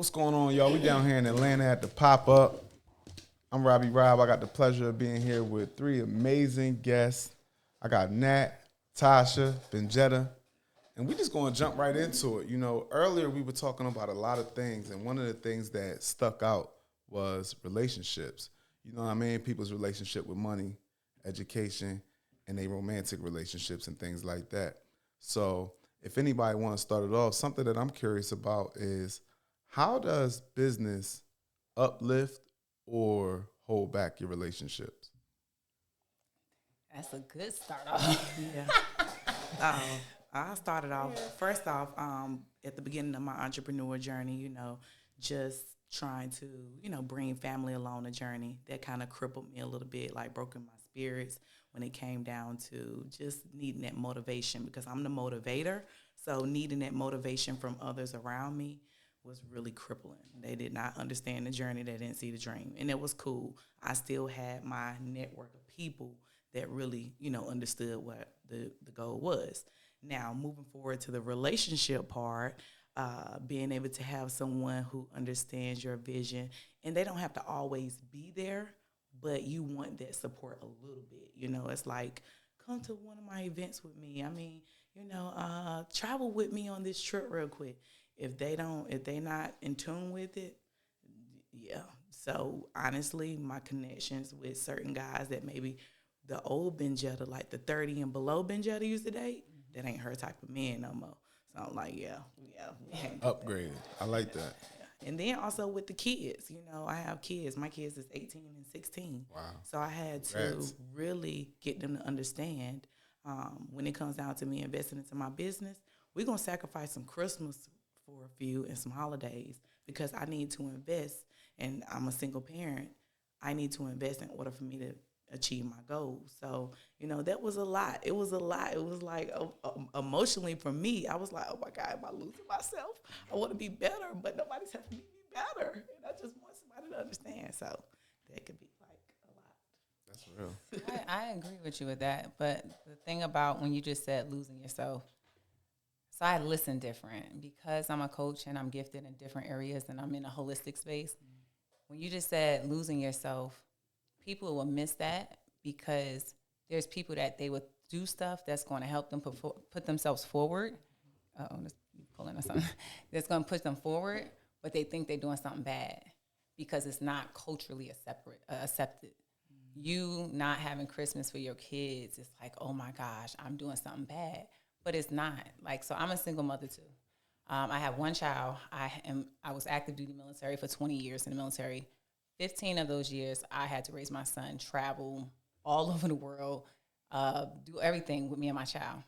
What's going on, y'all? We down here in Atlanta at the Pop-Up. I'm Robbie Rob. I got the pleasure of being here with three amazing guests. I got Nat, Tasha, Benjetta, and we just going to jump right into it. You know, earlier we were talking about a lot of things, and one of the things that stuck out was relationships. You know what I mean? People's relationship with money, education, and their romantic relationships and things like that. So if anybody wants to start it off, something that I'm curious about is, how does business uplift or hold back your relationships? That's a good start off. Yeah. I started off, first off, at the beginning of my entrepreneur journey, just trying to, bring family along the journey. That kind of crippled me a little bit, like broken my spirits when it came down to just needing that motivation, because I'm the motivator. So needing that motivation from others around me was really crippling. They did not understand the journey. They didn't see the dream. And it was cool. I still had my network of people that really, understood what the goal was. Now, moving forward to the relationship part, being able to have someone who understands your vision, and they don't have to always be there, but you want that support a little bit. It's like, come to one of my events with me. I mean, travel with me on this trip real quick. If they're not in tune with it, yeah. So honestly, my connections with certain guys that maybe the old Benjetta, like the 30 and below Benjetta used to date, that ain't her type of man no more. So I'm like, we can't Upgraded. I like that. Yeah. And then also with the kids, I have kids. My kids is 18 and 16. Wow. So I had to really get them to understand, when it comes down to me investing into my business, we're going to sacrifice some Christmas for a few and some holidays, because I need to invest, and I'm a single parent. I need to invest in order for me to achieve my goals. So, that was a lot. It was a lot. It was like emotionally for me, I was like, oh my God, am I losing myself? I want to be better, but nobody's helping me be better. And I just want somebody to understand. So that could be like a lot. That's real. I agree with you with that. But the thing about when you just said losing yourself, so I listen different because I'm a coach and I'm gifted in different areas and I'm in a holistic space. When you just said losing yourself, people will miss that because there's people that they would do stuff that's going to help them put themselves forward. This pulling or something. That's going to push them forward, but they think they're doing something bad because it's not culturally accepted. You not having Christmas for your kids, it's like, oh my gosh, I'm doing something bad. But it's not. Like, so I'm a single mother too. I have one child. I was active duty military for 20 years in the military. 15 of those years, I had to raise my son, travel all over the world, do everything with me and my child.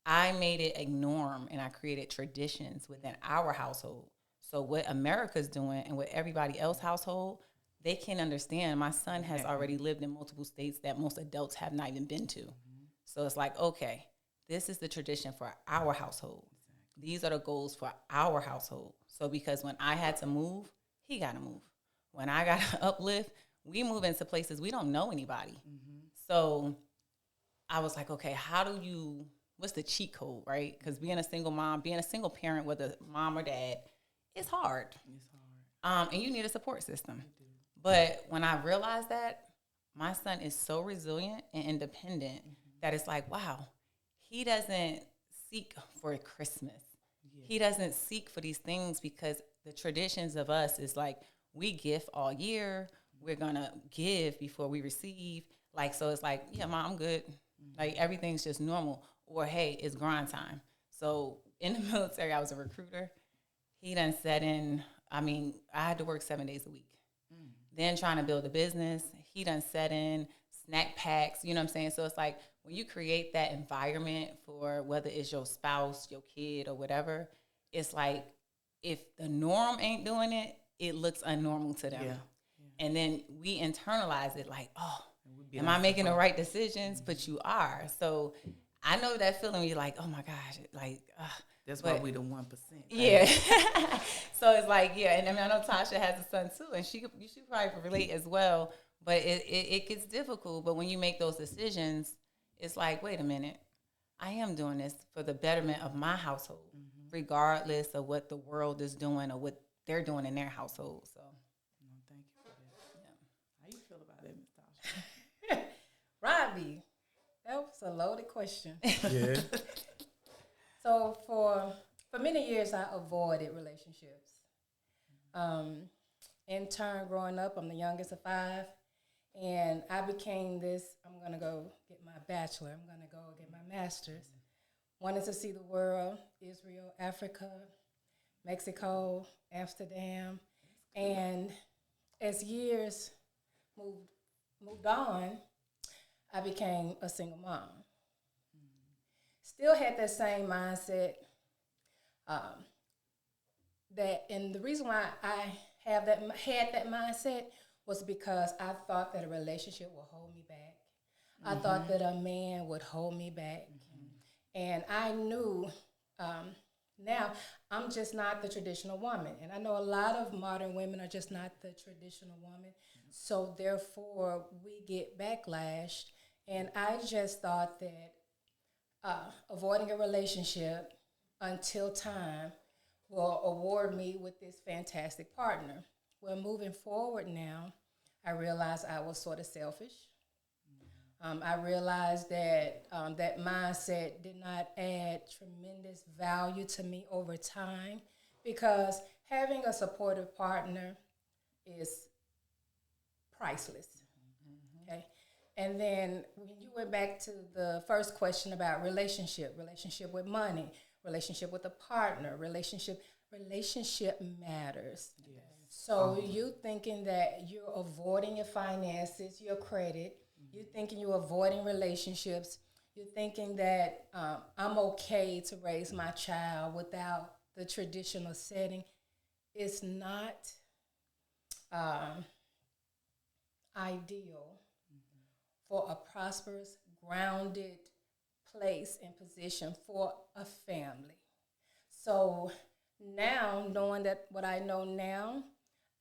I made it a norm, and I created traditions within our household. So what America's doing and what everybody else's household, they can't understand. My son has already lived in multiple states that most adults have not even been to. So it's like, okay, this is the tradition for our household. These are the goals for our household. So because when I had to move, he got to move. When I got to uplift, we move into places we don't know anybody. So I was like, okay, what's the cheat code, right? Because being a single mom, being a single parent, whether mom or dad, it's hard. And you need a support system. But when I realized that, my son is so resilient and independent that it's like, wow, he doesn't seek for Christmas. He doesn't seek for these things because the traditions of us is like, we gift all year. We're going to give before we receive. Like, so it's like, yeah, Mom, I'm good. Like, everything's just normal. Or, hey, it's grind time. So in the military, I was a recruiter. He done set in, I had to work 7 days a week. Then trying to build a business, he done set in snack packs, you know what I'm saying? So it's like, when you create that environment for whether it's your spouse, your kid, or whatever, it's like, if the norm ain't doing it, it looks unnormal to them. And then we internalize it like, oh, am I making the right decisions? But you are. So I know that feeling when you're like, oh my gosh, like, that's why we the 1%. Yeah. So it's like, yeah. And I know Tasha has a son too, and she probably relate as well. But it gets difficult. But when you make those decisions, it's like, wait a minute, I am doing this for the betterment of my household. For regardless of what the world is doing or what they're doing in their household. So, Thank you for that. yeah. How you feel about it, Miss Tasha? Robbie, that was a loaded question. Yeah. So for many years, I avoided relationships. In turn, growing up, I'm the youngest of 5, and I became this. I'm gonna go get my bachelor. I'm gonna go get my master's. Wanted to see the world: Israel, Africa, Mexico, Amsterdam, and as years moved on, I became a single mom. Still had that same mindset. And the reason why I had that mindset was because I thought that a relationship would hold me back. I thought that a man would hold me back, and I knew. Now I'm just not the traditional woman, and I know a lot of modern women are just not the traditional woman. So therefore, we get backlash, and I just thought that avoiding a relationship until time will award me with this fantastic partner. Well, moving forward now, I realized I was sort of selfish. I realized that that mindset did not add tremendous value to me over time, because having a supportive partner is priceless. Okay. And then when you went back to the first question about relationship with money, relationship with a partner, relationship matters. Yes. So you thinking that you're avoiding your finances, your credit, you thinking you're avoiding relationships, you're thinking that I'm okay to raise my child without the traditional setting. It's not ideal for a prosperous, grounded place and position for a family. So now, knowing that what I know now,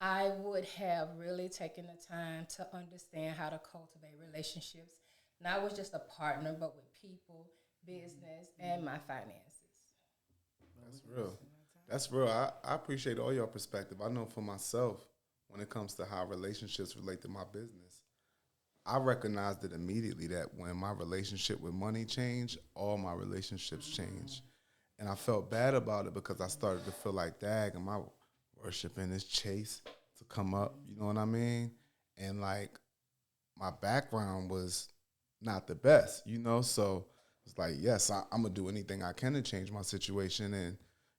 I would have really taken the time to understand how to cultivate relationships, not with just a partner, but with people, business, and my finances. That's real. That's real. I appreciate all your perspective. I know for myself, when it comes to how relationships relate to my business, I recognized it immediately that when my relationship with money changed, all my relationships changed. And I felt bad about it because I started to feel like, dag, am I worshiping this chase to come up? You know what I mean? And like, my background was not the best, you know? So it's like, yes, I'm going to do anything I can to change my situation. And,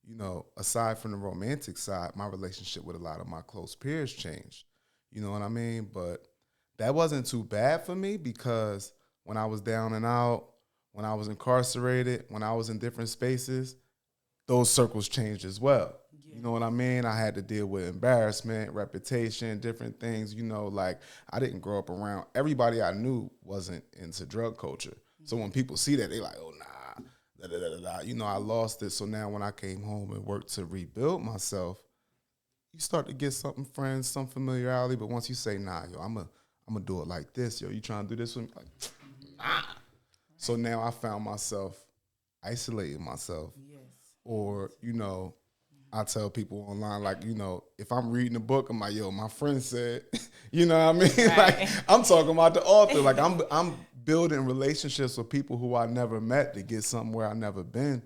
you know, aside from the romantic side, my relationship with a lot of my close peers changed. You know what I mean? But that wasn't too bad for me, because when I was down and out, when I was incarcerated, when I was in different spaces, those circles changed as well. Yeah. You know what I mean? I had to deal with embarrassment, reputation, different things. You know, like, I didn't grow up around, everybody I knew wasn't into drug culture. Mm-hmm. So when people see that, they like, oh, nah, da, da, da, da, da. You know, I lost it. So now when I came home and worked to rebuild myself, you start to get some friends, some familiarity. But once you say, nah, yo, I'm gonna do it like this, yo, you trying to do this with me? Like, nah. So now I found myself isolating myself. Yes. Or, you know, I tell people online, like, you know, if I'm reading a book, I'm like, yo, my friend said, you know what I mean? Right. Like, I'm talking about the author. Like, I'm building relationships with people who I never met to get somewhere I never been,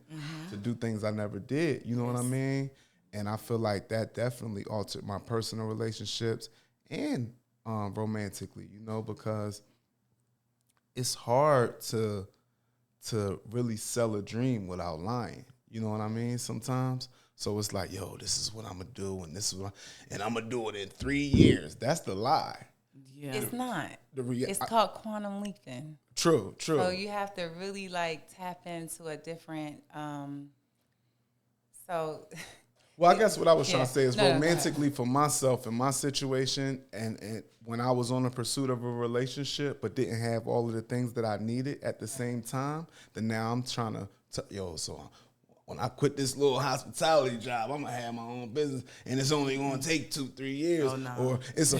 to do things I never did. You know what I mean? And I feel like that definitely altered my personal relationships and romantically, you know, because it's hard to really sell a dream without lying. You know what I mean? Sometimes. So it's like, yo, this is what I'm gonna do, and this is what, and I'm gonna do it in 3 years. That's the lie. Yeah. It's not. It's called quantum leaping. True. So you have to really like tap into a different. Well, I guess what I was trying to say is romantically for myself and my situation, and when I was on the pursuit of a relationship but didn't have all of the things that I needed at the same time, then now I'm trying to, so when I quit this little hospitality job, I'm gonna have my own business, and it's only gonna take 2-3 years. Oh, no. Or it's a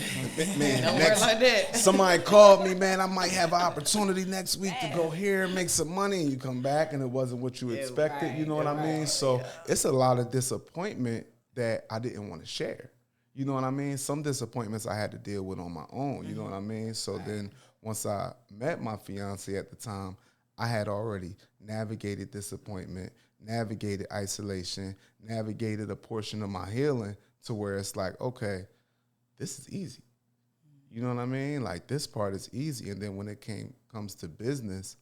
man. Don't work like that. Somebody called me, man. I might have an opportunity next week to go here and make some money, and you come back and it wasn't what you expected. You know what I mean? So it's a lot of disappointment that I didn't want to share. You know what I mean? Some disappointments I had to deal with on my own. You know what I mean? So then once I met my fiance at the time, I had already navigated disappointment, navigated isolation, navigated a portion of my healing to where it's like, okay, this is easy. You know what I mean? Like, this part is easy. And then when it comes to business,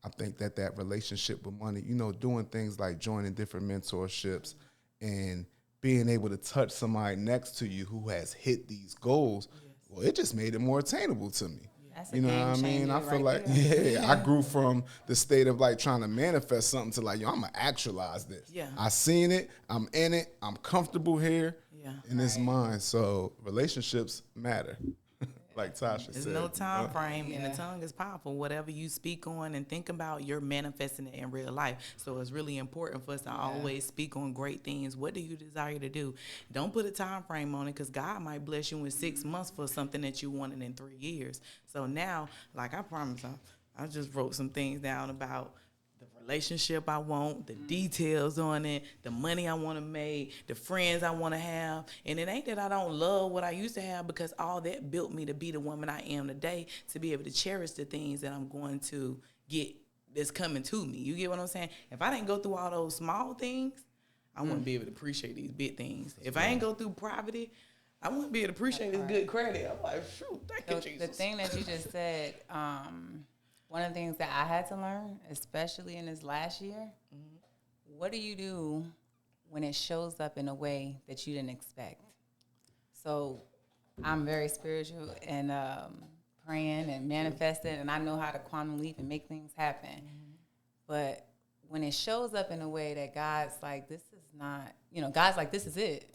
I think that relationship with money, you know, doing things like joining different mentorships and being able to touch somebody next to you who has hit these goals, well, it just made it more attainable to me. That's a You know game what I mean? I changer feel right like, there. I grew from the state of like trying to manifest something to like, yo, I'm going to actualize this. Yeah. I seen it. I'm in it. I'm comfortable here. Yeah. And it's mine. So relationships matter, like Tasha There's said. no time frame, and Yeah. the tongue is powerful. Whatever you speak on and think about, you're manifesting it in real life. So it's really important for us to always speak on great things. What do you desire to do? Don't put a time frame on it, because God might bless you in 6 months for something that you wanted in 3 years. So now, like I promised, I just wrote some things down about the relationship I want, the details on it, the money I want to make, the friends I want to have. And it ain't that I don't love what I used to have, because all that built me to be the woman I am today, to be able to cherish the things that I'm going to get that's coming to me. You get what I'm saying? If I didn't go through all those small things, I wouldn't be able to appreciate these big things. If I ain't go through poverty, I wouldn't be able to appreciate this good credit. I'm like, shoot, thank you, Jesus. The thing that you just said, one of the things that I had to learn, especially in this last year, what do you do when it shows up in a way that you didn't expect? So I'm very spiritual and praying and manifesting, and I know how to quantum leap and make things happen. But when it shows up in a way that God's like, this is not, God's like, this is it.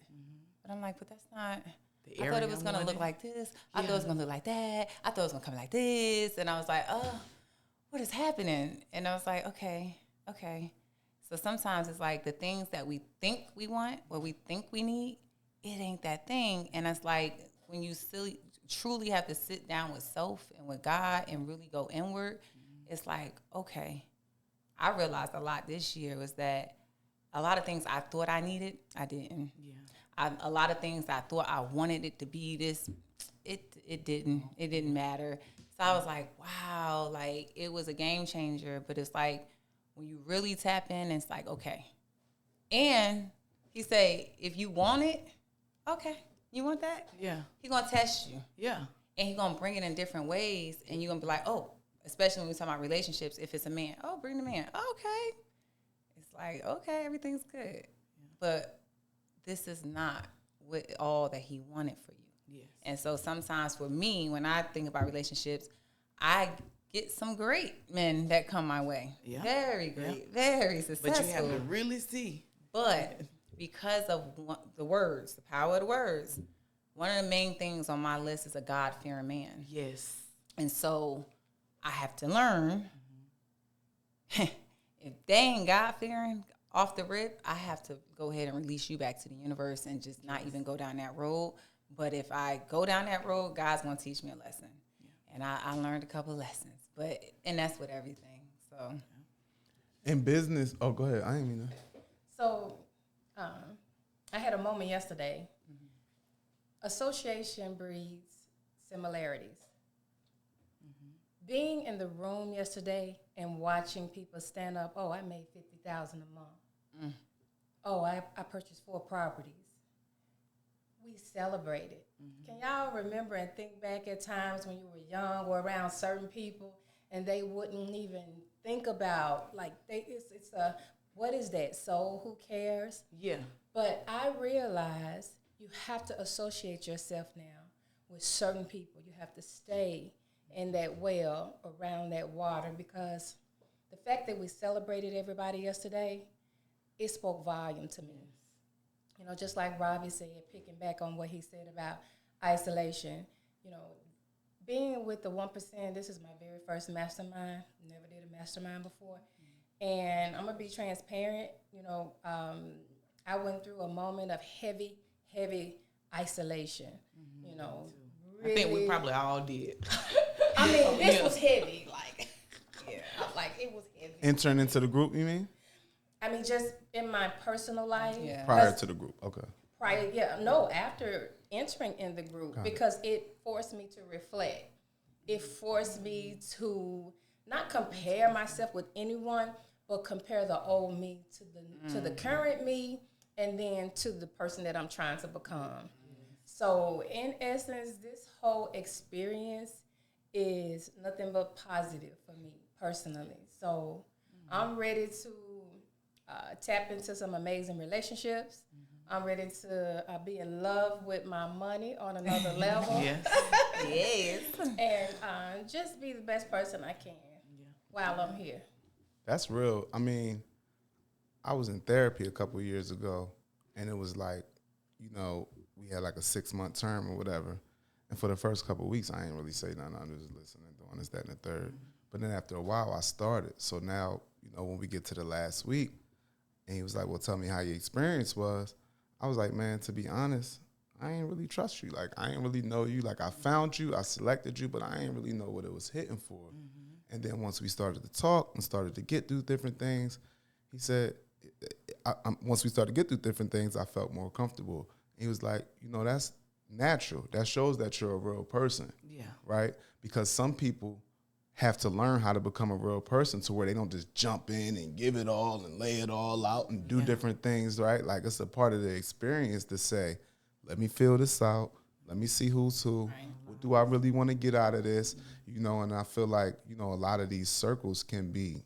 But I'm like, but that's not. I thought it was going to look like this. I thought it was going to look like that. I thought it was going to come like this. And I was like, oh, what is happening? And I was like, okay. So sometimes it's like the things that we think we want, what we think we need, it ain't that thing. And it's like when you truly have to sit down with self and with God and really go inward, it's like, okay. I realized a lot this year was that a lot of things I thought I needed, I didn't. Yeah. A lot of things I thought I wanted it to be this, it didn't matter. So I was like, wow, like it was a game changer. But it's like when you really tap in, it's like, okay. And he say, if you want it, okay, you want that? Yeah. He gonna test you. Yeah. And he gonna bring it in different ways, and you're gonna be like, oh, especially when we talk about relationships, if it's a man, oh, bring the man. Okay. It's like, okay, everything's good. But this is not what all that he wanted for you. Yes. And so sometimes for me, when I think about relationships, I get some great men that come my way. Yeah. Very great, very successful. But you have to really see. But because of the words, the power of the words, one of the main things on my list is a God-fearing man. Yes. And so I have to learn, if they ain't God-fearing off the rip, I have to go ahead and release you back to the universe and just not even go down that road. But if I go down that road, God's going to teach me a lesson. Yeah. And I learned a couple of lessons. And that's with everything. So In business, oh, go ahead. I didn't mean that. So I had a moment yesterday. Association breeds similarities. Being in the room yesterday and watching people stand up, oh, I made $50,000 a month. Oh, I purchased 4 properties. We celebrated. Can y'all remember and think back at times when you were young or around certain people and they wouldn't even think about, like, it's a, what is that? Soul, who cares? Yeah. But I realize you have to associate yourself now with certain people. You have to stay in that well, around that water, because the fact that we celebrated everybody yesterday, it spoke volume to me. You know, just like Robbie said, picking back on what he said about isolation, you know, being with the 1%, this is my very first mastermind, never did a mastermind before, And I'm gonna be transparent. I went through a moment of heavy isolation. I think we probably all did. I mean, this was heavy. Like it was heavy. Entering into the group, you mean? I mean, just in my personal life. Yeah. Prior to the group, okay. After entering in the group, because it forced me to reflect. It forced me to not compare myself with anyone, but compare the old me to the current me, and then to the person that I'm trying to become. So, in essence, this whole experience is nothing but positive for me personally. So, I'm ready to tap into some amazing relationships. I'm ready to be in love with my money on another level. Yes. Yes. And just be the best person I can while I'm here. That's real. I mean, I was in therapy a couple of years ago, and it was like, we had like a 6-month term or whatever. And for the first couple of weeks, I ain't really say nothing. I was just listening, doing this, that, and the third. But then after a while, I started. So now, when we get to the last week, and he was like, well, tell me how your experience was. I was like, man, to be honest, I ain't really trust you. Like, I ain't really know you. Like, I found you, I selected you, but I ain't really know what it was hitting for. And then once we started to talk and started to get through different things, he said, once we started to get through different things, I felt more comfortable. He was like, that's natural. That shows that you're a real person. Yeah. Right? Because some people have to learn how to become a real person to where they don't just jump in and give it all and lay it all out and do different things, right? Like, it's a part of the experience to say, let me feel this out. Let me see who's who. Right. What do I really want to get out of this? And I feel like, a lot of these circles can be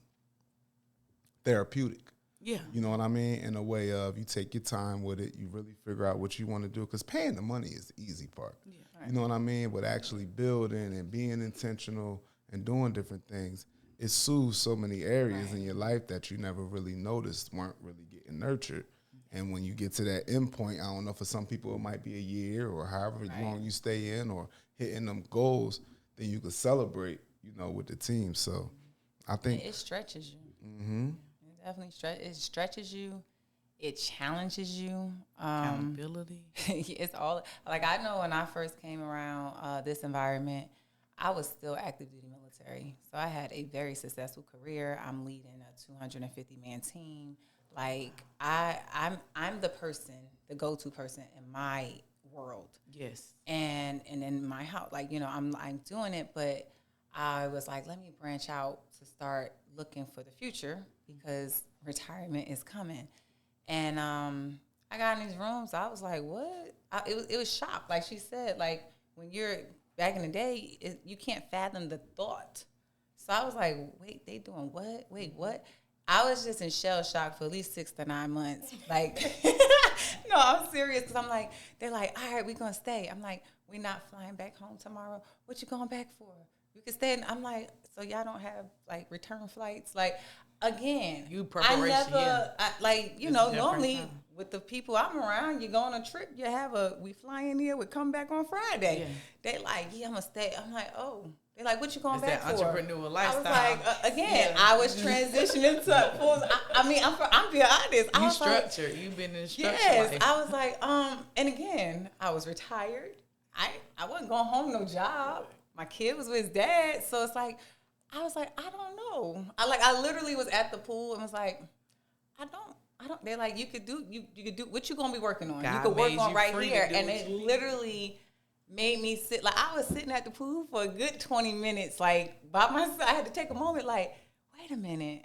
therapeutic. Yeah. You know what I mean? In a way of, you take your time with it, you really figure out what you want to do, because paying the money is the easy part. Yeah, right. You know what I mean? But actually building and being intentional and doing different things, it soothes so many areas in your life that you never really noticed weren't really getting nurtured. And when you get to that end point, I don't know, for some people it might be a year or however long you stay in or hitting them goals, then you could celebrate, with the team. So I think it stretches you. Mm-hmm. Definitely it stretches you. It challenges you. Accountability. It's all like, I know when I first came around this environment, I was still active duty military. So I had a very successful career. I'm leading a 250-man team. Like, I'm the person, the go-to person in my world. Yes. And in my house, like, I'm doing it, but I was like, let me branch out to start looking for the future, because retirement is coming. And I got in these rooms. I was like, what? It was shock. Like she said, like, when you're back in the day, you can't fathom the thought. So I was like, wait, they doing what? Wait, what? I was just in shell shock for at least 6 to 9 months. Like, no, I'm serious, because I'm like, they're like, all right, we're going to stay. I'm like, we're not flying back home tomorrow. What you going back for? You can stay. And I'm like, so y'all don't have, like, return flights? Like, again, normally with the people I'm around, you go on a trip, we fly in here, we come back on Friday. Yeah. They like, I'm going to stay. I'm like, oh. They're like, what you going back for? Entrepreneur lifestyle. I was like, I was transitioning to full. I'm being honest. You structured. You've been in structure. Yes, life. I was like, and again, I was retired. I wasn't going home, no job. My kid was with his dad, so it's like, I was like, I don't know. I literally was at the pool and was like, I don't. They're like, you could do what you gonna be working on. God you could work on right here, and it literally made me sit. Like, I was sitting at the pool for a good 20 minutes, like, by myself. I had to take a moment, like, wait a minute,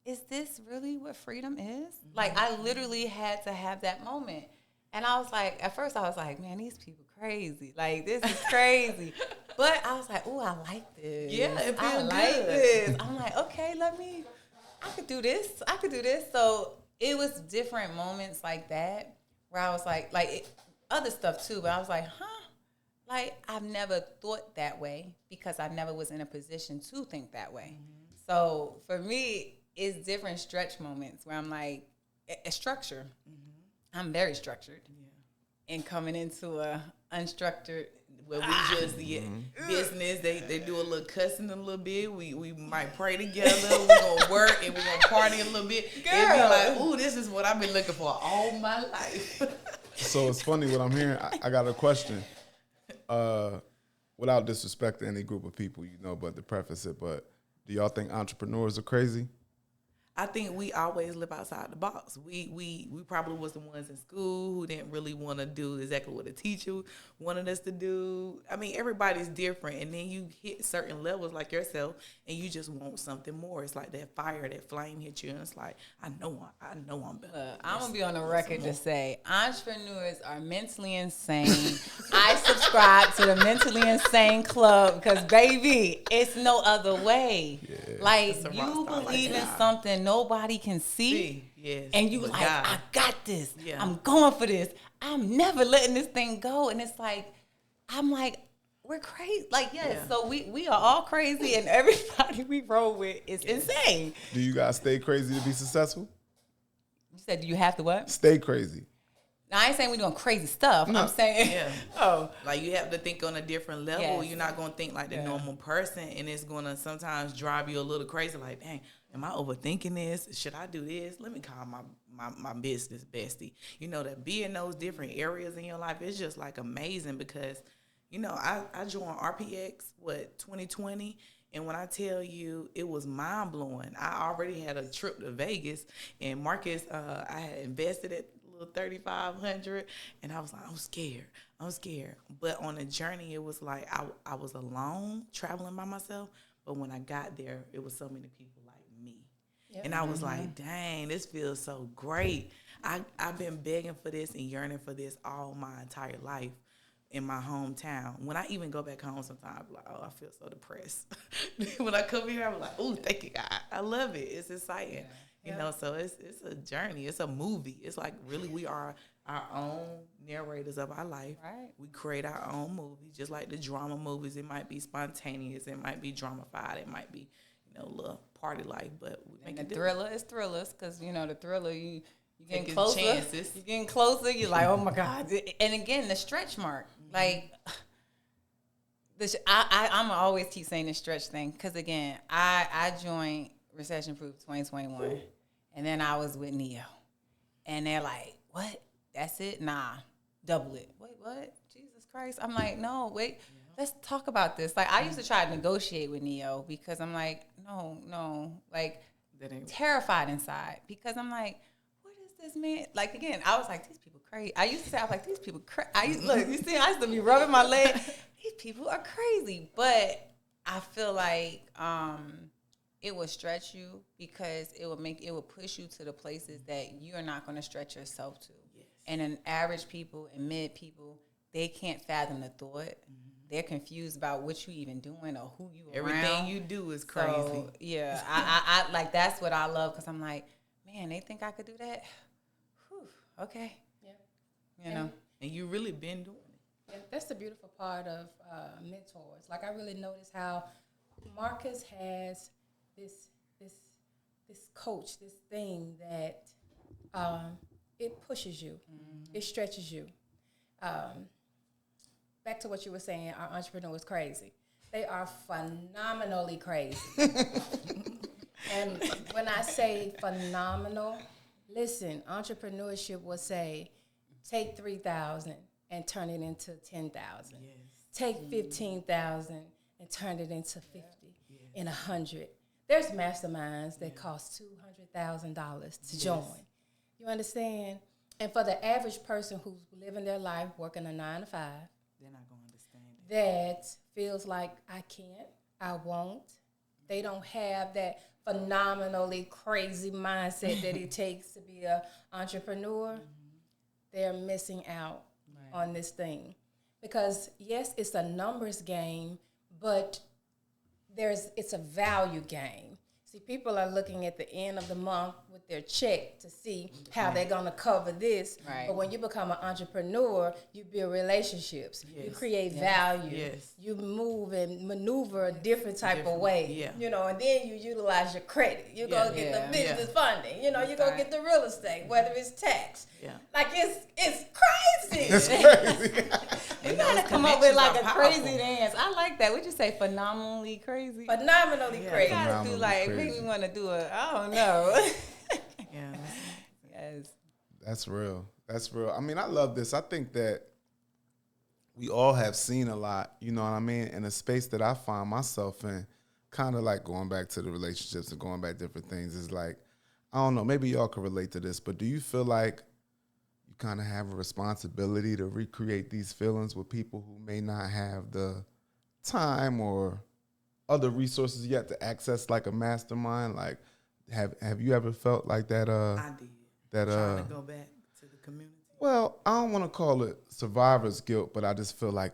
is this really what freedom is? Mm-hmm. Like, I literally had to have that moment. And I was like, at first I was like, man, these people crazy. Like, this is crazy. But I was like, oh, I like this. Yeah, it feels good. I like this. I'm like, okay, I could do this. So it was different moments like that where I was like other stuff too, but I was like, huh? Like, I've never thought that way because I never was in a position to think that way. Mm-hmm. So for me, it's different stretch moments where I'm like, a structure. Mm-hmm. I'm very structured. Yeah. And coming into a unstructured where we just business. They do a little cussing a little bit. We might pray together. We're gonna work and we're gonna party a little bit. It'd be like, ooh, this is what I've been looking for all my life. So it's funny what I'm hearing. I got a question. Without disrespect to any group of people, but to preface it, but do y'all think entrepreneurs are crazy? I think we always live outside the box. We probably was the ones in school who didn't really want to do exactly what the teacher wanted us to do. I mean, everybody's different, and then you hit certain levels like yourself, and you just want something more. It's like that fire, that flame hit you, and it's like, I know I'm better. I'm gonna be on the record to say entrepreneurs are mentally insane. I subscribe to the mentally insane club because, baby, it's no other way. Yeah. Like, you believe in something nobody can see, yes, and you like, God. I got this. Yeah. I'm going for this. I'm never letting this thing go. And it's like, I'm like, we're crazy. Like, yes, so we are all crazy, and everybody we roll with is insane. Do you guys stay crazy to be successful? You said, do you have to what? Stay crazy. Now, I ain't saying we're doing crazy stuff. No. I'm saying, like you have to think on a different level. Yes. You're not going to think like the normal person, and it's going to sometimes drive you a little crazy. Like, dang, am I overthinking this? Should I do this? Let me call my business bestie. That be in those different areas in your life is just like amazing because, I joined RPX, 2020. And when I tell you, it was mind blowing. I already had a trip to Vegas, and Marcus, I had invested it. $3,500, and I was like, I'm scared. But on the journey, it was like I was alone traveling by myself. But when I got there, it was so many people like me, and I was like, dang, this feels so great. I've been begging for this and yearning for this all my entire life in my hometown. When I even go back home sometimes, I'm like, oh, I feel so depressed. When I come here, I'm like, oh, thank you, God. I love it. It's exciting. So it's a journey. It's a movie. It's like really we are our own narrators of our life. Right. We create our own movie, just like the drama movies. It might be spontaneous. It might be dramified. It might be, a little party life. But we make the it thriller is thrillers because, the thriller, you getting taking closer. chances. You're getting closer. You're like, oh, my God. And, again, the stretch mark. Like, I'm always keep saying the stretch thing because, again, I joined Recession Proof 2021. And then I was with Neo. And they're like, what? That's it? Nah, double it. Wait, what? Jesus Christ. I'm like, no, wait, let's talk about this. Like, I used to try to negotiate with Neo because I'm like, no. Like, terrified inside because I'm like, what is this, man? Like, again, I was like, these people crazy. I used to say, I was like, these people crazy. Look, you see, I used to be rubbing my leg. These people are crazy. But I feel like, it will stretch you because it will push you to the places that you're not going to stretch yourself to. Yes. And an average people and mid people, they can't fathom the thought. Mm-hmm. They're confused about what you even doing or who you Everything around. you do is crazy. So, yeah, I like that's what I love because I'm like, man, they think I could do that. Whew, okay. Yeah. And you really been doing it. Yeah, that's the beautiful part of mentors. Like I really notice how Marcus has this coach, this thing that it pushes you, it stretches you. Back to what you were saying, our entrepreneur is crazy. They are phenomenally crazy. And when I say phenomenal, listen, entrepreneurship will say, take 3,000 and turn it into 10,000. Yes. Take 15,000 and turn it into 50 and 100. There's masterminds that cost $200,000 to join. You understand? And for the average person who's living their life working a 9 to 5, they're not going to understand it. That feels like I can't, I won't. They don't have that phenomenally crazy mindset that it takes to be an entrepreneur. They're missing out on this thing. Because, yes, it's a numbers game, but it's a value game. See, people are looking at the end of the month with their check to see how they're going to cover this. Right. But when you become an entrepreneur, you build relationships. Yes. You create value. Yes. You move and maneuver a different type of way. Yeah. You know, and then you utilize your credit. You go get the business funding. You know, you go get the real estate, whether it's tax. Yeah. Like it's crazy. It's crazy. You gotta come up with say like a are crazy powerful. dance. I like that. Would you say phenomenally crazy? Phenomenally You crazy. gotta do Phenomenally like crazy. make me want to do it. I don't know. Yeah. Yes. That's real. That's real. I mean, I love this. I think that we all have seen a lot, you know what I mean, in a space that I find myself in, kind of like going back to the relationships and going back to different things, is like, I don't know, maybe y'all can relate to this, but do you feel like you kind of have a responsibility to recreate these feelings with people who may not have the time or other resources yet to access like a mastermind? Like, have you ever felt like that? I did. That Trying to go back to the community. Well, I don't want to call it survivor's guilt, but I just feel like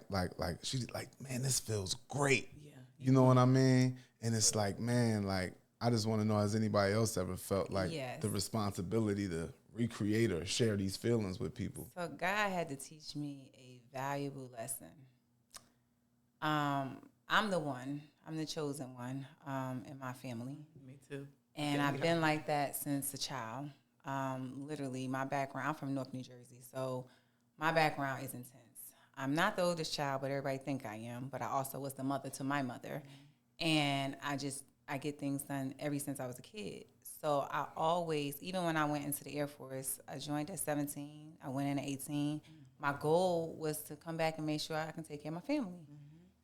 she's like, man, this feels great. Yeah. You know what I mean? And it's like, man, like, I just want to know, has anybody else ever felt like Yes. the responsibility to recreate or share these feelings with people? So God had to teach me a valuable lesson. I'm the one. I'm the chosen one in my family. Me too. And I've been like that since a child. Literally, my background, I'm from North New Jersey, so my background is intense. I'm not the oldest child, but everybody think I am, but I also was the mother to my mother. And I get things done ever since I was a kid. So I always, even when I went into the Air Force, I joined at 17, I went in at 18. My goal was to come back and make sure I can take care of my family.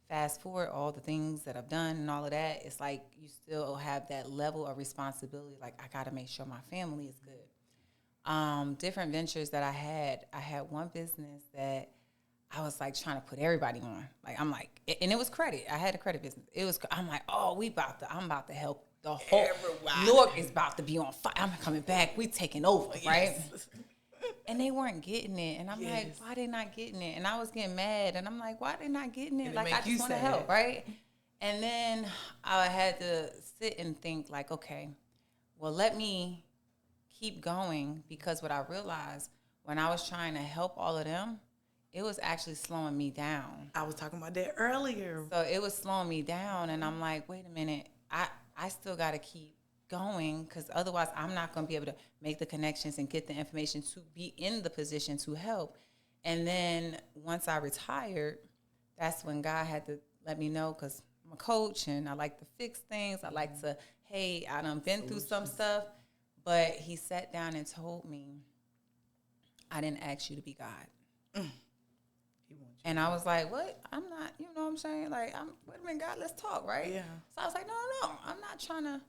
Fast forward, all the things that I've done and all of that, it's like you still have that level of responsibility. Like, I got to make sure my family is good. Different ventures that I had one business that I was like trying to put everybody on. Like, I'm like, and it was credit. I had a credit business. I'm like, oh, I'm about to help the whole, Everybody. Newark is about to be on fire. I'm coming back. We taking over, right? Yes. And they weren't getting it. And I'm like, Yes. why they not getting it? And I was getting mad. And I'm like, why they not getting it? And it Like, I make you just want to sad. help, right? And then I had to sit and think like, okay, well, let me keep going, because what I realized when I was trying to help all of them, it was actually slowing me down. I was talking about that earlier. So it was slowing me down. And I'm like, wait a minute, I still got to keep going, because otherwise I'm not going to be able to make the connections and get the information to be in the position to help. And then once I retired, that's when God had to let me know, because I'm a coach and I like to fix things. I like to, hey, I done been through some stuff. But he sat down and told me, I didn't ask you to be God. And I was like, what? I'm not, you know what I'm saying? Like, wait a minute, God, let's talk, right? Yeah. So I was like, no, I'm not trying to.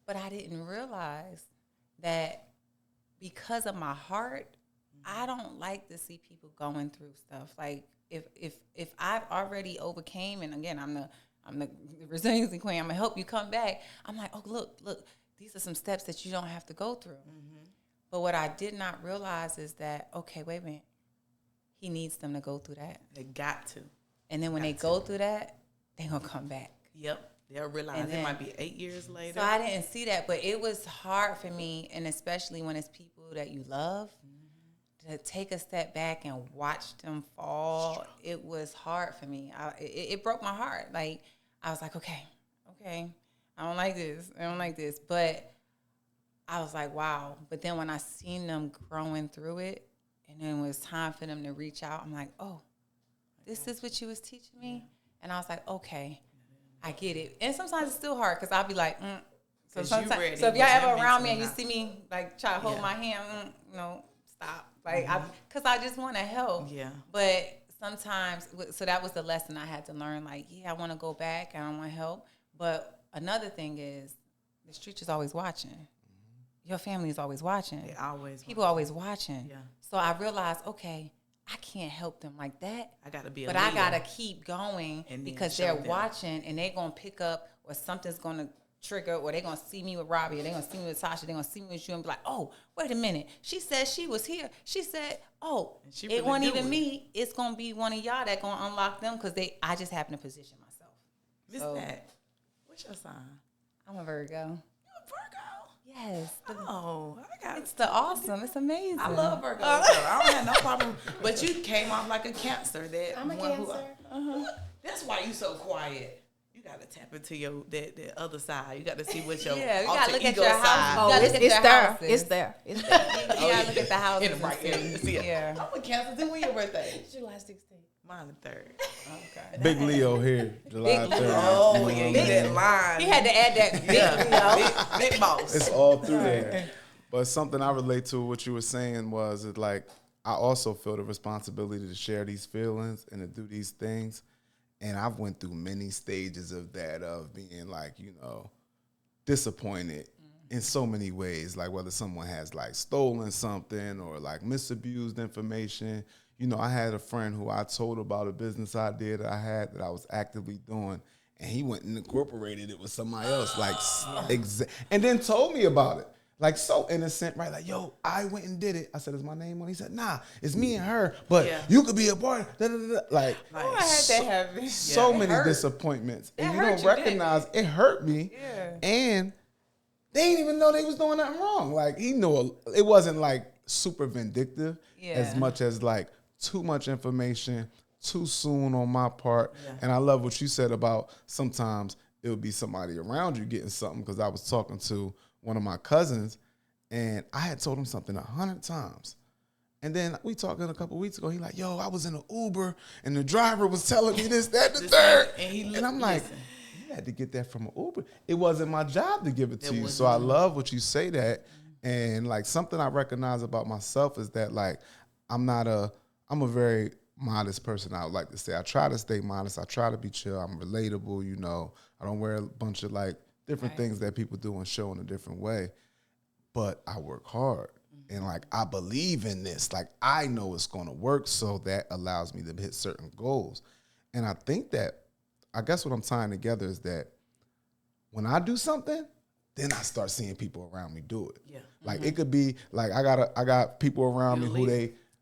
But I didn't realize that because of my heart, I don't like to see people going through stuff. Like, if I've already overcame, and again, I'm the resiliency queen, I'm gonna help you come back. I'm like, oh, look, these are some steps that you don't have to go through. But what I did not realize is that, okay, wait a minute, he needs them to go through that. They got to. And then when they go through that, they're gonna come back. Yep. They'll realize And then- it might be 8 years later. So I didn't see that, but it was hard for me, and especially when it's people that you love, to take a step back and watch them fall. It was hard for me. It broke my heart. Like, I was like, okay, I don't like this. But I was like, wow. But then when I seen them growing through it, and then it was time for them to reach out, I'm like, oh, this is what you was teaching me? And I was like, okay, I get it. And sometimes it's still hard, because I'll be like, So 'Cause you sometimes, ready, so if but y'all that ever makes around me me and you not. see me like try to hold Yeah. my hand, no, stop. Like, because I just want to help. Yeah. But sometimes, so that was the lesson I had to learn. Like, yeah, I want to go back. I don't want to help. But another thing is, the streets is always watching. Your family is always watching. They always People always watching. Yeah. So I realized, okay, I can't help them like that. I got to be a But leader. I gotta keep going, And then because show they're them. watching, and they're gonna pick up, or something's gonna trigger, or they're gonna see me with Robbie, or they're gonna see me with Tasha, they're gonna see me with you, and be like, oh, wait a minute, she said she was here. She said, oh, And she it really wasn't do even it. me. It's gonna be one of y'all that gonna unlock them, because I just happen to position myself. Miss So, Nat, what's your sign? I'm a Virgo. You a Virgo? Yes, Oh, I got it's the awesome. It's amazing. I love Virgo. So I don't have no problem. But you came off like a Cancer. That I'm a one Cancer. That's why you so quiet. You got to tap into your that other side. You got to see what your You gotta alter look at ego your house. side. You gotta look at it's your there. houses. It's there. It's there. You gotta look at the houses. In the right area. See, Yeah. I'm a Cancer too. When your birthday? July 16th. Mine the 3rd. Okay. Big Leo here, July 3rd. Oh, You know yeah, what I you that mean? line. He had to add that big Leo. Big boss. It's all through there. But something I relate to what you were saying was it like I also feel the responsibility to share these feelings and to do these things. And I've went through many stages of that, of being like, disappointed in so many ways, like whether someone has like stolen something or like misused information. I had a friend who I told about a business idea that I had that I was actively doing, and he went and incorporated it with somebody else, like and then told me about it. Like, so innocent, right? Like, yo, I went and did it. I said, is my name on it? He said, nah, it's me and her, but you could be a part. Da, da, da, da. Like, I had that happen. so It many hurt. disappointments. And you hurt don't you, didn't recognize it hurt me. Yeah. And they didn't even know they was doing nothing wrong. Like, he knew it wasn't like super vindictive as Yeah. much as like too much information, too soon on my part. Yeah. And I love what you said about sometimes it would be somebody around you getting something, because I was talking to one of my cousins and I had told him something 100 times. And then we talking a couple weeks ago, he like, yo, I was in an Uber and the driver was telling me this, that, the third. And I'm like, you had to get that from an Uber. It wasn't my job to give it to you. So I love what you say that. And like something I recognize about myself is that like I'm a very modest person, I would like to say. I try to stay modest. I try to be chill. I'm relatable, I don't wear a bunch of like different things that people do and show in a different way. But I work hard. And like I believe in this. Like I know it's gonna work, so that allows me to hit certain goals. And I think that I guess what I'm tying together is that when I do something, then I start seeing people around me do it. Yeah. Like it could be like I got people around me who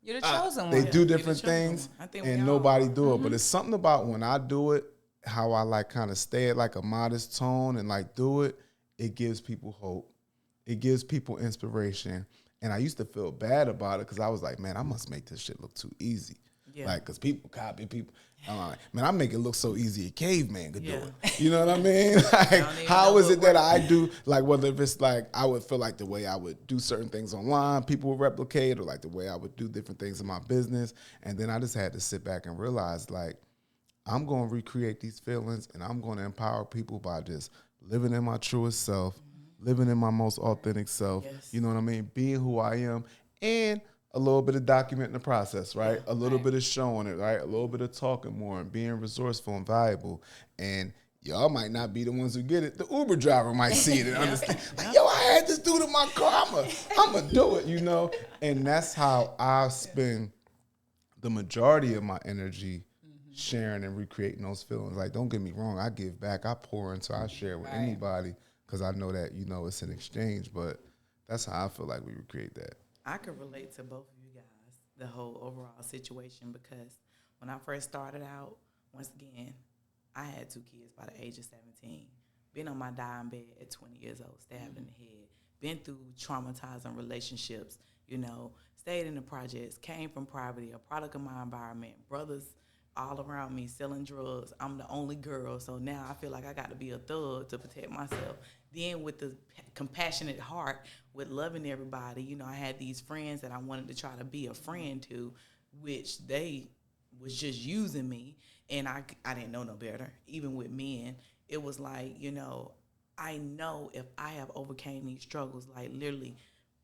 You're the chosen one. They do different things and nobody do it. But it's something about when I do it, how I like kind of stay at like a modest tone and like do it, it gives people hope. It gives people inspiration. And I used to feel bad about it because I was like, man, I must make this shit look too easy. Yeah. Like, because people copy people. I'm like, man, I make it look so easy a caveman could do it. You know what I mean? Like, how is it that I do, like, whether if it's like, I would feel like the way I would do certain things online, people would replicate, or like the way I would do different things in my business. And then I just had to sit back and realize, like, I'm going to recreate these feelings and I'm going to empower people by just living in my truest self, living in my most authentic self, you know what I mean? Being who I am, and a little bit of documenting the process, right? A little bit of showing it, right? A little bit of talking more and being resourceful and valuable. And y'all might not be the ones who get it. The Uber driver might see it and understand. Like, yo, I had this dude in my car. I'm going to do it, And that's how I spend the majority of my energy sharing and recreating those feelings. Like, don't get me wrong. I give back. I pour into, I share with anybody because I know that, it's an exchange. But that's how I feel like we recreate that. I could relate to both of you guys, the whole overall situation, because when I first started out, once again, I had 2 kids by the age of 17, been on my dying bed at 20 years old, stabbed in the head, been through traumatizing relationships, stayed in the projects, came from poverty, a product of my environment, brothers all around me selling drugs. I'm the only girl, so now I feel like I got to be a thug to protect myself. Then with the compassionate heart, with loving everybody, I had these friends that I wanted to try to be a friend to, which they was just using me, and I didn't know no better. Even with men, it was like, I know if I have overcame these struggles, like literally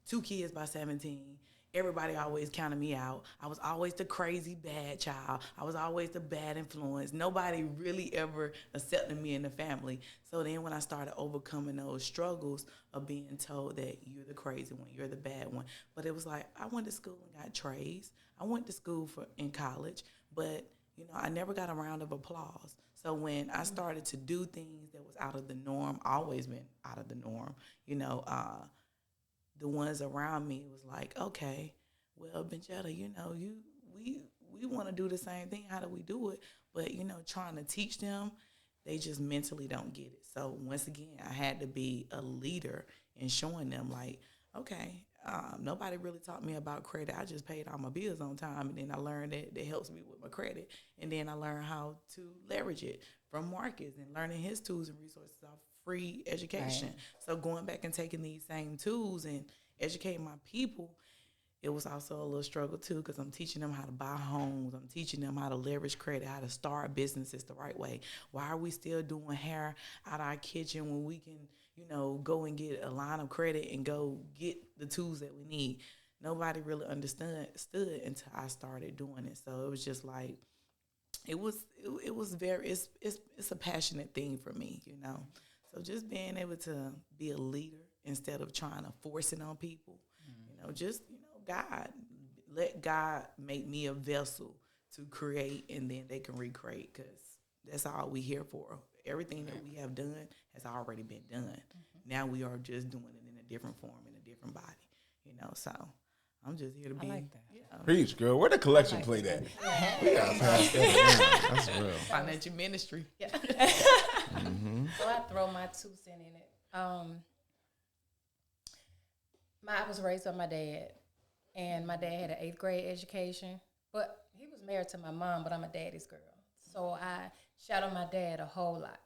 2 kids by 17, everybody always counted me out. I was always the crazy bad child. I was always the bad influence. Nobody really ever accepted me in the family. So then when I started overcoming those struggles of being told that you're the crazy one, you're the bad one. But it was like, I went to school and got trades. I went to school in college, but I never got a round of applause. So when I started to do things that was out of the norm, always been out of the norm, the ones around me was like, okay, well, Benjetta, we want to do the same thing. How do we do it? But, trying to teach them, they just mentally don't get it. So once again, I had to be a leader in showing them like, okay, nobody really taught me about credit. I just paid all my bills on time, and then I learned that helps me with my credit. And then I learned how to leverage it from Marcus and learning his tools and resources off free education. Right. So going back and taking these same tools and educating my people, it was also a little struggle too, because I'm teaching them how to buy homes. I'm teaching them how to leverage credit, how to start businesses the right way. Why are we still doing hair out of our kitchen when we can, go and get a line of credit and go get the tools that we need? Nobody really understood until I started doing it. So it was just like, it was very, it's a passionate thing for me, So just being able to be a leader instead of trying to force it on people, God, let God make me a vessel to create, and then they can recreate, because that's all we here for. Everything that we have done has already been done. Mm-hmm. Now we are just doing it in a different form, in a different body, So I'm just here to be. I like that. Preach, girl. Where the collection plate at? We gotta pass that down. That's real. Financial ministry. Yeah. Mm-hmm. So I throw my 2 cents in it. I was raised by my dad, and my dad had an 8th grade education, but he was married to my mom, but I'm a daddy's girl. So I shadowed my dad a whole lot.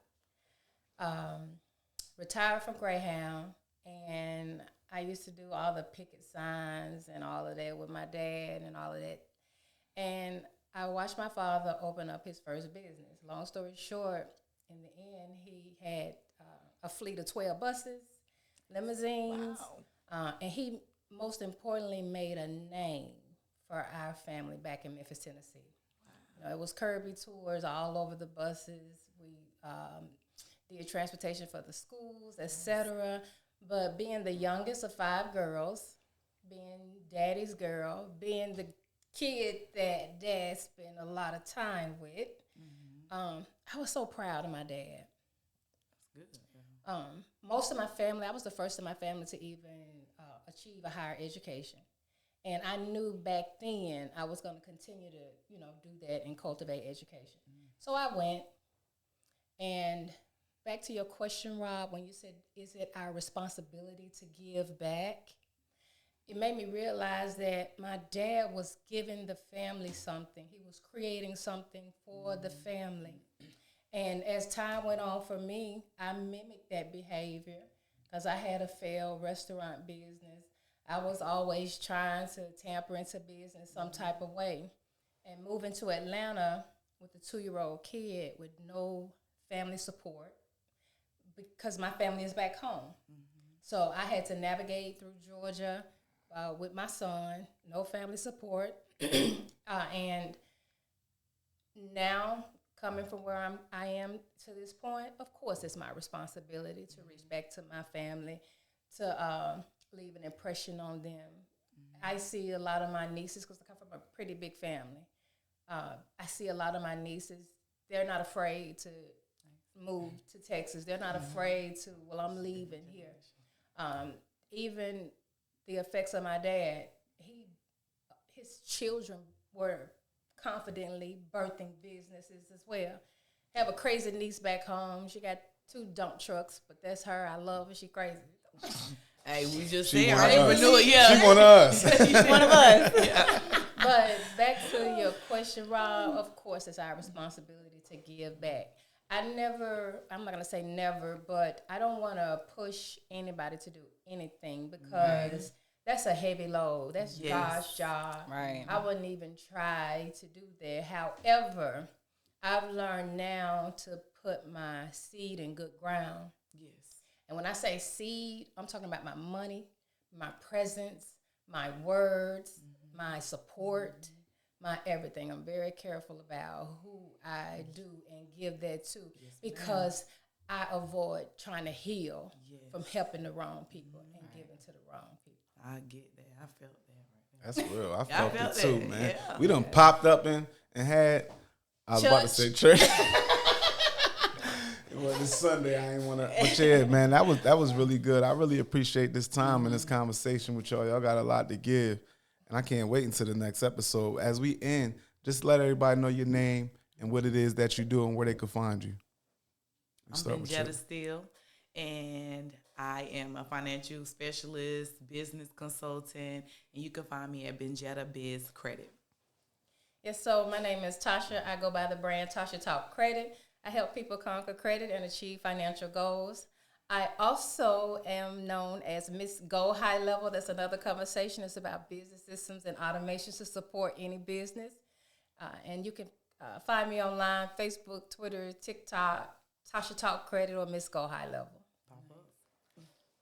Retired from Greyhound, and I used to do all the picket signs and all of that with my dad and all of that. And I watched my father open up his first business. Long story short, in the end, he had a fleet of 12 buses, limousines, and he, most importantly, made a name for our family back in Memphis, Tennessee. Wow. It was Kirby tours all over the buses. We did transportation for the schools, etc. But being the youngest of 5 girls, being daddy's girl, being the kid that dad spent a lot of time with, I was so proud of my dad. That's good. Most of my family, I was the first in my family to even achieve a higher education. And I knew back then I was going to continue to, do that and cultivate education. So I went. And back to your question, Rob, when you said, is it our responsibility to give back? It made me realize that my dad was giving the family something. He was creating something for the family. And as time went on for me, I mimicked that behavior because I had a failed restaurant business. I was always trying to tamper into business some type of way. And moving to Atlanta with a 2-year-old kid with no family support, because my family is back home. So I had to navigate through Georgia with my son, no family support. And now, coming from where I am to this point, of course it's my responsibility to reach back to my family, to leave an impression on them. I see a lot of my nieces, because I come from a pretty big family. I see a lot of my nieces, they're not afraid to move to Texas. They're not afraid to, I'm leaving here. Even the effects of my dad, his children were confidently birthing businesses as well. Have a crazy niece back home. She got 2 dump trucks, but that's her. I love her. She crazy. Hey, we just She said, one right? of us. Renewal, yeah. She one of us. She's one of us. Yeah. But back to your question, Rob, of course it's our responsibility to give back. I'm not going to say never, but I don't want to push anybody to do anything, because that's a heavy load. That's God's job. Right. I wouldn't even try to do that. However, I've learned now to put my seed in good ground. Yes. And when I say seed, I'm talking about my money, my presence, my words, my support, my everything. I'm very careful about who I do and give that to, because I avoid trying to heal from helping the wrong people and giving to the wrong people. I get that. I felt that right there. That's real. I felt felt it too, that. man. Yeah. We done popped up and had, I was about to say church. Well, this Sunday, I ain't want to. But yeah, man, that was really good. I really appreciate this time and this conversation with y'all. Y'all got a lot to give. And I can't wait until the next episode. As we end, just let everybody know your name and what it is that you do and where they can find you. I'm Benjetta Steele, and I am a financial specialist, business consultant, and you can find me at Benjetta Biz Credit. Yes, so my name is Tasha. I go by the brand Tasha Talk Credit. I help people conquer credit and achieve financial goals. I also am known as Miss Go High Level. That's another conversation. It's about business systems and automations to support any business. And you can find me online, Facebook, Twitter, TikTok, Tasha Talk Credit, or Miss Go High Level.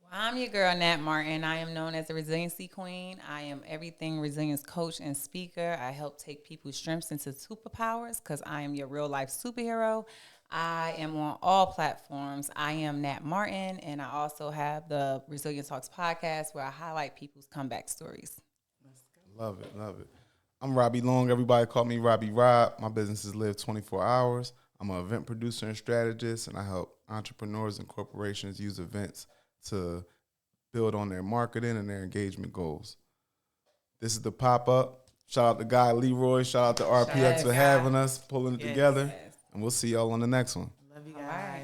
Well, I'm your girl, Nat Martin. I am known as the Resiliency Queen. I am everything resilience coach and speaker. I help take people's strengths into superpowers because I am your real life superhero. I am on all platforms. I am Nat Martin, and I also have the Resilience Talks podcast where I highlight people's comeback stories. Love it, love it. I'm Robbie Long. Everybody call me Robbie Rob. My businesses live 24 hours. I'm an event producer and strategist, and I help entrepreneurs and corporations use events to build on their marketing and their engagement goals. This is the pop-up. Shout out to Guy Leroy. Shout out to RPX for having us, pulling it together. And we'll see y'all on the next one. Love you All guys. right.